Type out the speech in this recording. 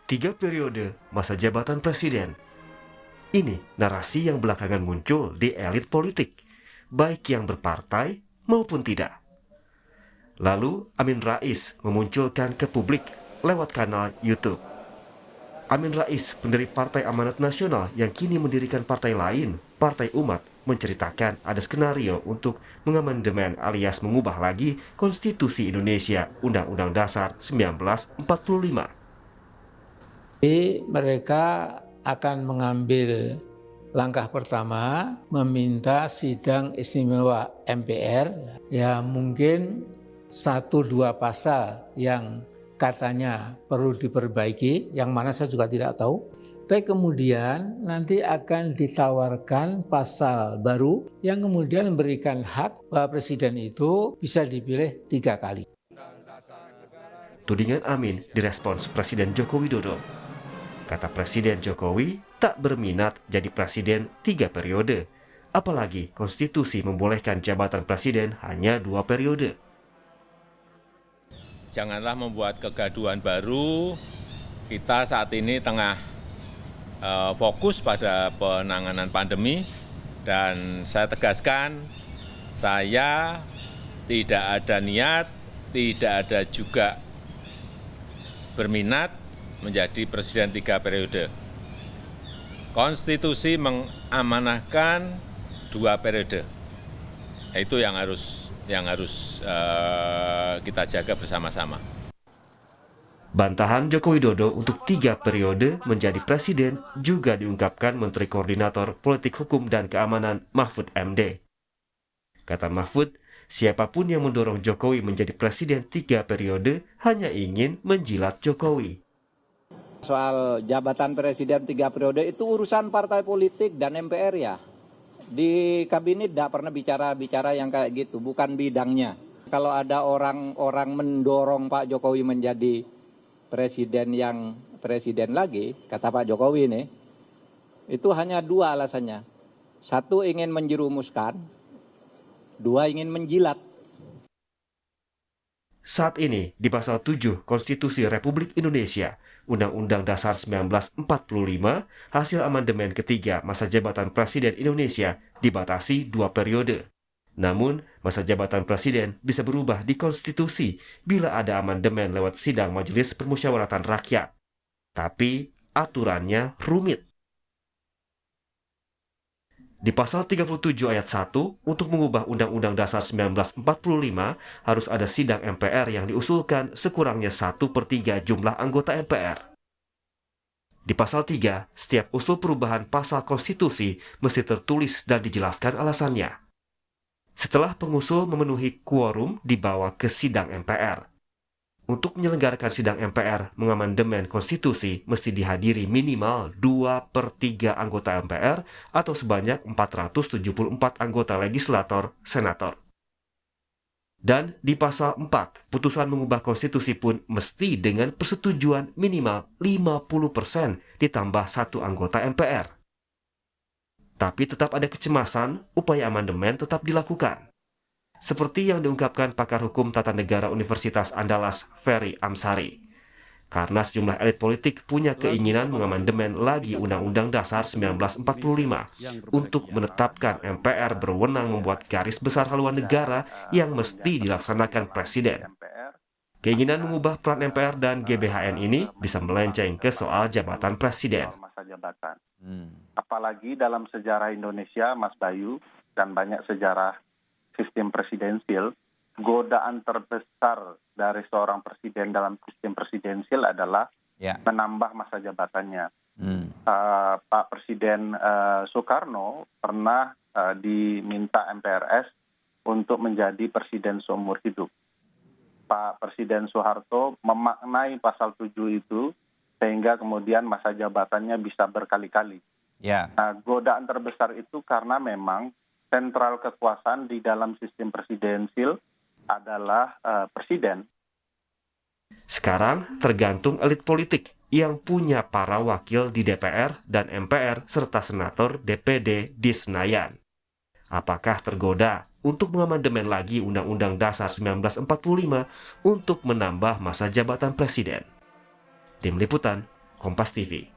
3 periode masa jabatan presiden. Ini narasi yang belakangan muncul di elit politik, baik yang berpartai maupun tidak. Lalu Amin Rais memunculkan ke publik lewat kanal YouTube. Amin Rais, pendiri Partai Amanat Nasional yang kini mendirikan partai lain, Partai Umat, menceritakan ada skenario untuk mengamandemen alias mengubah lagi Konstitusi Indonesia Undang-Undang Dasar 1945. Jadi mereka akan mengambil langkah pertama, meminta sidang istimewa MPR, ya mungkin 1-2 pasal yang katanya perlu diperbaiki, yang mana saya juga tidak tahu. Tapi kemudian nanti akan ditawarkan pasal baru yang kemudian memberikan hak bahwa presiden itu bisa dipilih 3 kali. Tudingan Amin direspons Presiden Joko Widodo. Kata Presiden Jokowi tak berminat jadi presiden 3 periode. Apalagi konstitusi membolehkan jabatan presiden hanya 2 periode. Janganlah membuat kegaduhan baru. Kita saat ini tengah fokus pada penanganan pandemi. Dan saya tegaskan, saya tidak ada niat, tidak ada juga berminat menjadi presiden 3 periode. Konstitusi mengamanahkan 2 periode. Itu yang harus kita jaga bersama-sama. Bantahan Joko Widodo untuk 3 periode menjadi presiden juga diungkapkan Menteri Koordinator Politik Hukum dan Keamanan Mahfud MD. Kata Mahfud, siapapun yang mendorong Jokowi menjadi presiden 3 periode hanya ingin menjilat Jokowi. Soal jabatan presiden 3 periode itu urusan partai politik dan MPR ya. Di kabinet tidak pernah bicara yang kayak gitu, bukan bidangnya. Kalau ada orang mendorong Pak Jokowi menjadi presiden lagi, kata Pak Jokowi nih, itu hanya 2 alasannya. 1 ingin menjerumuskan, 2 ingin menjilat. Saat ini di pasal 7 Konstitusi Republik Indonesia, Undang-Undang Dasar 1945, hasil amandemen ketiga masa jabatan Presiden Indonesia dibatasi 2 periode. Namun, masa jabatan Presiden bisa berubah di konstitusi bila ada amandemen lewat sidang Majelis Permusyawaratan Rakyat. Tapi, aturannya rumit. Di pasal 37 ayat 1, untuk mengubah Undang-Undang Dasar 1945, harus ada sidang MPR yang diusulkan sekurangnya 1/3 jumlah anggota MPR. Di pasal 3, setiap usul perubahan pasal konstitusi mesti tertulis dan dijelaskan alasannya. Setelah pengusul memenuhi quorum, dibawa ke sidang MPR. Untuk menyelenggarakan sidang MPR mengamandemen konstitusi mesti dihadiri minimal 2/3 anggota MPR atau sebanyak 474 anggota legislator senator. Dan di pasal 4, putusan mengubah konstitusi pun mesti dengan persetujuan minimal 50% ditambah 1 anggota MPR. Tapi tetap ada kecemasan, upaya amandemen tetap dilakukan. Seperti yang diungkapkan pakar hukum tata negara Universitas Andalas Ferry Amsari. Karena sejumlah elit politik punya keinginan mengamandemen lagi Undang-Undang Dasar 1945 untuk menetapkan MPR berwenang membuat garis besar haluan negara yang mesti dilaksanakan presiden. Keinginan mengubah peran MPR dan GBHN ini bisa melenceng ke soal jabatan presiden. Apalagi dalam sejarah Indonesia, Mas Bayu, dan banyak sejarah sistem presidensil, godaan terbesar dari seorang presiden dalam sistem presidensil adalah menambah masa jabatannya. Pak Presiden Soekarno pernah diminta MPRS untuk menjadi presiden seumur hidup. Pak Presiden Soeharto memaknai pasal 7 itu sehingga kemudian masa jabatannya bisa berkali-kali. Nah, godaan terbesar itu karena memang sentral kekuasaan di dalam sistem presidensil adalah presiden. Sekarang tergantung elit politik yang punya para wakil di DPR dan MPR serta senator DPD di Senayan. Apakah tergoda untuk mengamandemen lagi Undang-Undang Dasar 1945 untuk menambah masa jabatan presiden? Tim Liputan, Kompas TV.